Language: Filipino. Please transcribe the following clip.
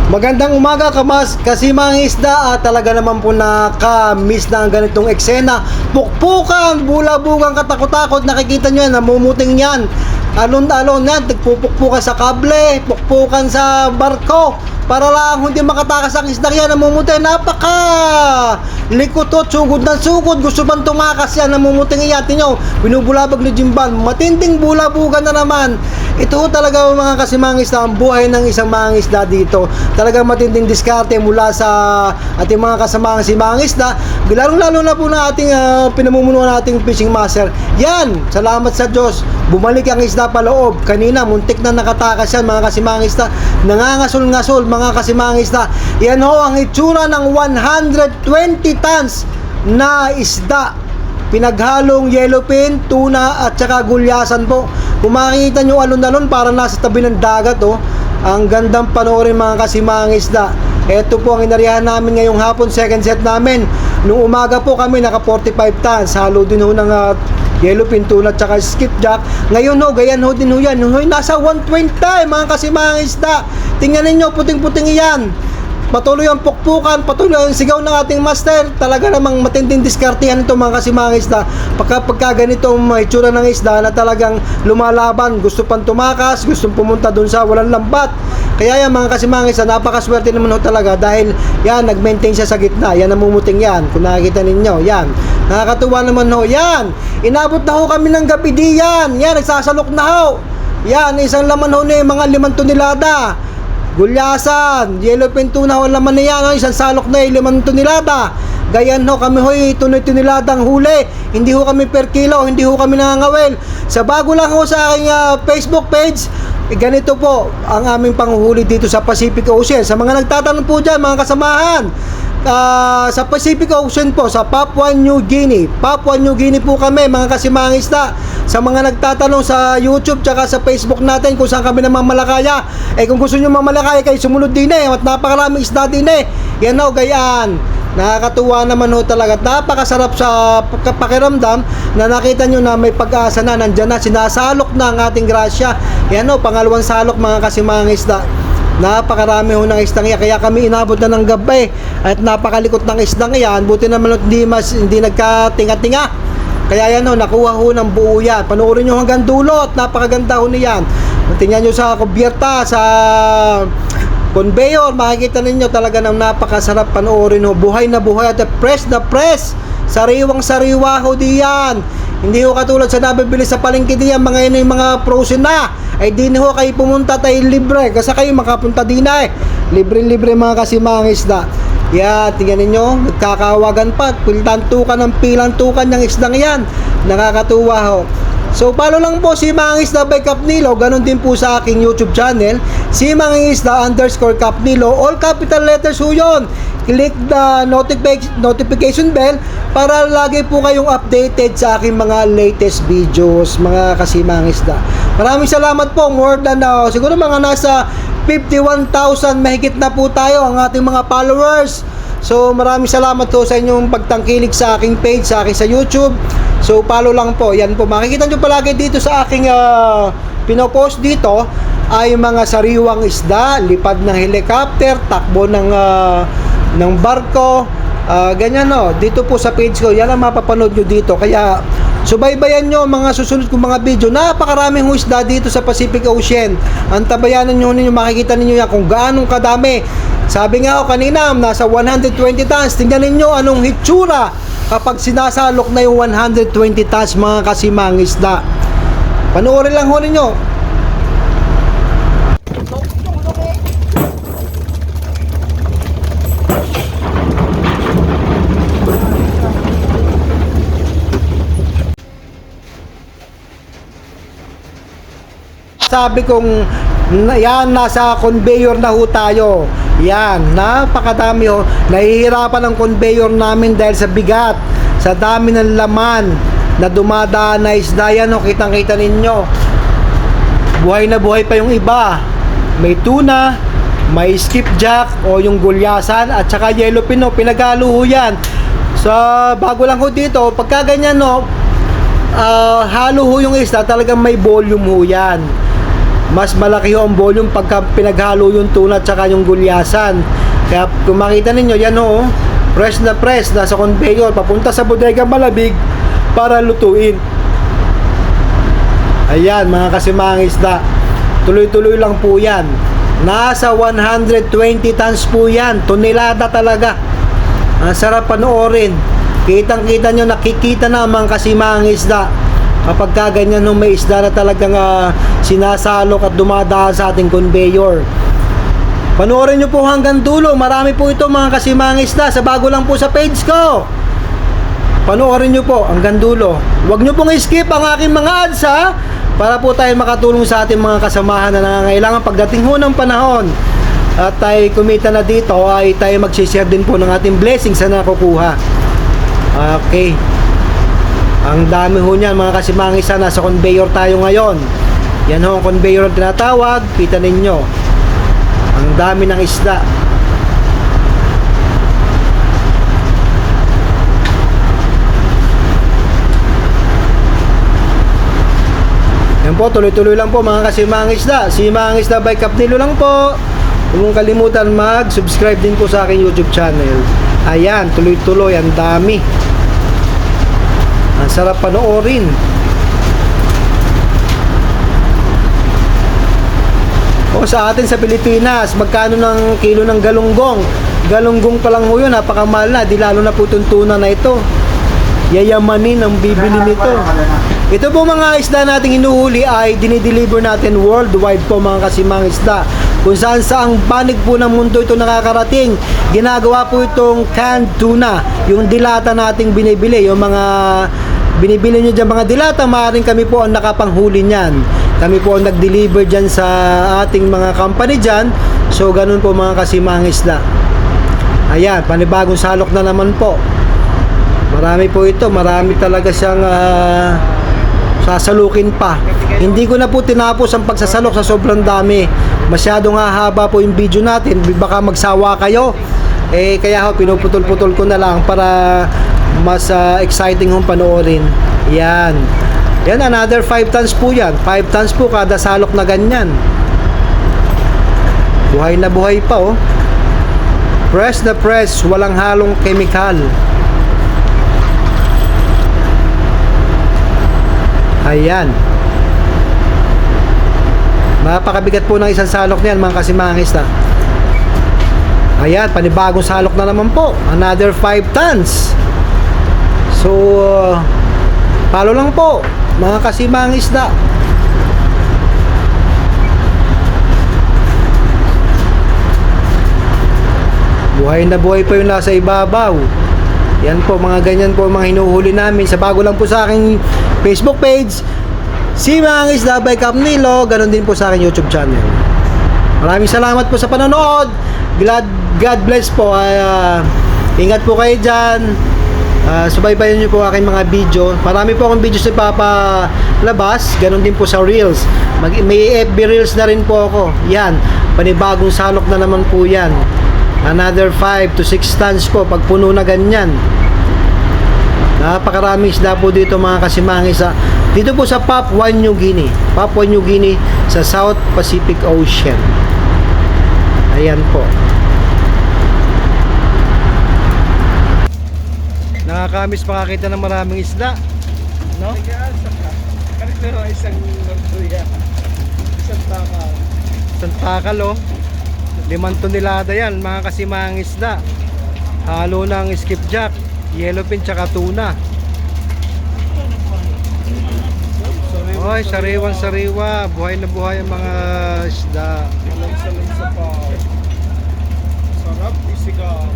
Magandang umaga kasi mga isda talaga naman po nakamiss na ang ganitong eksena. Pukpukan, bulabugan, katakot-takot, nakikita nyo yan, namumuting yan. Alon-alon yan, tagpupukpukan sa kable, pukpukan sa barko, para lang hindi makatakas ang isda yan, namumuting. Napaka likutot, sugod ng sugod, gusto bang tumakas yan, namumuting yan. Tingnan nyo, binubulabag ni Jimban, matinding bulabugan na naman. Ito talaga mga kasimangisda, ang buhay ng isang mangisda dito. Talagang matinding diskarte mula sa ating mga kasamang simangisda. Lalo na po na ating pinamumunuan nating fishing master. Yan, salamat sa Diyos. Bumalik ang isda pa loob. Kanina, muntik na nakatakas yan mga kasimangisda. Nangangasol-ngasol mga kasimangisda. Yan ho ang itsura ng 120 tons na isda. Pinaghalong yellowfin, tuna at saka gulyasan po. Kung makikita nyo alon-alon, parang nasa tabi ng dagat oh. Ang gandang panoorin mga kasimangisda. Ito po ang inarihan namin ngayong hapon, second set namin. Nung umaga po kami naka 45 tons. Halo din ho ng yellowfin, tuna at saka skipjack. Ngayon ho, gayan ho din ho yan. Nasa 120 mga kasimangisda. Tingnan ninyo, puting-puting iyan. Patuloy ang pukpukan, patuloy ang sigaw ng ating master. Talaga namang matinding diskartihan ito mga kasimangisda. Pagka ganitong itsura ng isda na talagang lumalaban, gusto pang tumakas, gusto pumunta dun sa walang lambat. Kaya yan mga kasimangisda, napakaswerte naman ho talaga dahil yan, nag-maintain siya sa gitna. Yan, namumuting yan. Kung nakikita ninyo, yan. Nakakatuwa naman ho, yan. Inabot na ho kami ng gabi di yan. Yan, nagsasalok na ho. Yan, isang laman ho na mga 5 tonelada. Gulyasan, yellowfin, tuna ho laman na yan, isang salok na 5 tonelada. Gayan ho, kami ho'y tunoy-toneladang huli. Hindi ho kami per kilo, hindi ho kami nangangawel. Sa bago lang ho sa aking Facebook page, ganito po ang aming panghuhuli dito sa Pacific Ocean. Sa mga nagtatanong po dyan, mga kasamahan, sa Pacific Ocean po, sa Papua New Guinea. Papua New Guinea po kami, mga kasimangisda. Sa mga nagtatanong sa YouTube tsaka sa Facebook natin kung saan kami namamalakaya, kung gusto nyo mamalakaya kayo, sumunod din at napakaraming isda din yan ho, gayaan. Nakakatuwa naman ho talaga. Napakasarap sa pakiramdam na nakita nyo na may pag-asa na, nandyan na, sinasalok na ang ating grasya. Yan ho, pangalawang salok mga kasimangisda. Napakarami ho ng isdang yan, kaya kami inabot na ng gabi at napakalikot ng isdang yan. Buti naman hindi nagkatinga-tinga. Kaya yan ho, nakuha ho ng buo yan. Panoorin nyo hanggang dulo at napakaganda ho niyan. Tingnan nyo sa kubyerta, sa conveyor, makikita ninyo talaga ng napakasarap panoorin ho. Buhay na buhay at fresh na fresh. Sariwang-sariwa ho diyan. Hindi ho katulad sa nabibili sa palengke diyan, mga yun yung mga frozen na. Ay di ho kayo pumunta tayo libre. Kasi kayo makapunta din libre-libre mga kasimangisda. Yeah, tingnan ninyo, nagkakawagan pa, pilantukan ng pilantukan ng isdang yan. Nakakatuwa ho. So, follow lang po si Mangisda by Capnilo. Ganon din po sa aking YouTube channel, si Mangisda_Capnilo. All capital letters ho yun. Click the notification bell para lagi po kayong updated sa aking mga latest videos, mga kasimangisda. Maraming salamat po. More than siguro mga nasa 51,000 mahigit na po tayo ang ating mga followers. So maraming salamat po sa inyong pagtangkilik sa aking page, sa akin sa YouTube. So follow lang po. Yan po, makikita nyo palagi dito sa aking pinopost dito ay mga sariwang isda, lipad ng helicopter, takbo ng barko, ganyan no. Dito po sa page ko, yan ang mapapanood nyo dito. Kaya subaybayan nyo mga susunod kong mga video. Napakaraming isda dito sa Pacific Ocean. Ang tabayanan nyo ninyo, makikita ninyo yan kung gaano kadami. Sabi nga ako kanina, nasa 120 tons. Tingnan ninyo anong hitsura kapag sinasalok na yung 120 tons mga kasimangisda. Panoorin lang ho ninyo. Sabi kong yan, nasa conveyor na ho tayo. Yan, napakadami ho. Nahihirapan ang conveyor namin dahil sa bigat, sa dami ng laman na dumadaan na isda. Yan ho, kitang-kita ninyo. Buhay na buhay pa yung iba. May tuna, may skipjack o yung gulyasan at saka yellowfin ho. Pinagalo ho yan. So, bago lang ho dito, pagka ganyan ho, halo ho yung isda, talagang may volume ho yan. mas malaki ho ang volume pagka pinaghalo yung tuna at saka yung gulyasan. Kaya kung makita ninyo, yan ho, press na sa conveyor, papunta sa bodega malamig para lutuin. Ayan mga kasimahang isda, tuloy-tuloy lang po yan. Nasa 120 tons po yan, tonelada talaga. Ang sarap panoorin. Kitang-kita nyo, nakikita na mga kasimahang isda kapag kaganyan nung may isda na talagang sinasalok at dumadaan sa ating conveyor. Panoorin nyo po hanggang dulo. Marami po ito mga kasimahang isda. Sa bago lang po sa page ko, panoorin nyo po hanggang dulo. Huwag nyo pong skip ang aking mga ads ha, para po tayo makatulong sa ating mga kasamahan na nangangailangan pagdating ho ng panahon at tayo kumita na dito, ay tayo magsishare din po ng ating blessings na nakukuha. Okay, ang dami ho niyan mga kasimahang isa. Nasa conveyor tayo ngayon. Yan ho ang conveyor ang tinatawag. Kita ninyo ang dami ng isda. Yan po, tuloy-tuloy lang po mga kasimahang isda. Simahang Isda by Kap Nilo lang po. Huwag mong kalimutan mag-subscribe din po sa aking YouTube channel. Ayan, tuloy-tuloy, ang dami. Ang sarap panoorin. O sa atin sa Pilipinas, magkano ng kilo ng galunggong? Galunggong pa lang mo yun, napakamahal na. Di lalo na po itong tuna na ito. Yayamanin ang bibili nito. Ito po mga isda nating hinuhuli ay dinideliver natin worldwide po mga kasimahang isda. Kung saan saang panig po ng mundo ito nakakarating. Ginagawa po itong canned tuna. Yung dilata nating binibili. Yung mga binibili nyo dyan mga dilata, maaaring kami po ang nakapanghuli nyan. Kami po ang nag-deliver dyan sa ating mga company dyan. So ganun po mga kasimahang isda. Ayan, panibagong salok na naman po. Marami po ito. Marami talaga siyang sasalukin pa. Hindi ko na po tinapos ang pagsasalok sa sobrang dami. Masyadong hahaba po yung video natin. Baka magsawa kayo. Kaya ho, pinuputol-putol ko na lang para mas exciting hong panoorin. Yan. Yan, another 5 tons po yan. 5 tons po kada salok na ganyan. Buhay na buhay pa oh. Press na press. Walang halong chemical. Ayan. Napakabigat po ng isang salok niyan mga kasimahang isda. Ayan, panibagong salok na naman po. Another 5 tons. So, palo lang po mga kasimahang isda. Buhay na buhay pa yung nasa ibabaw. Yan po, mga ganyan po mga hinuhuli namin. Sa bago lang po sa aking Facebook page, Simahang Isda by Kap Nilo. Ganon din po sa aking YouTube channel. Maraming salamat po sa panonood. God bless po. Ingat po kayo dyan. Subaybayan nyo po aking mga video. Marami po akong videos na papalabas. Ganon din po sa Reels. May FB Reels na rin po ako. Yan, panibagong salok na naman po yan. Another 5 to 6 tons po pag puno na ganyan. Napakaraming isda po dito mga kasimahang isda. Dito po sa Papua New Guinea. Papua New Guinea sa South Pacific Ocean. Ayan po. Nakakamiss makakita ng maraming isda. No? Isang takal. Isang takal oh. 5 tonelada yan mga kasimahang isda. Halo ng skipjack, yellowfin tsaka tuna. Oy, sariwan-sariwa. Buhay na buhay ang mga isda. Sarap isigaw.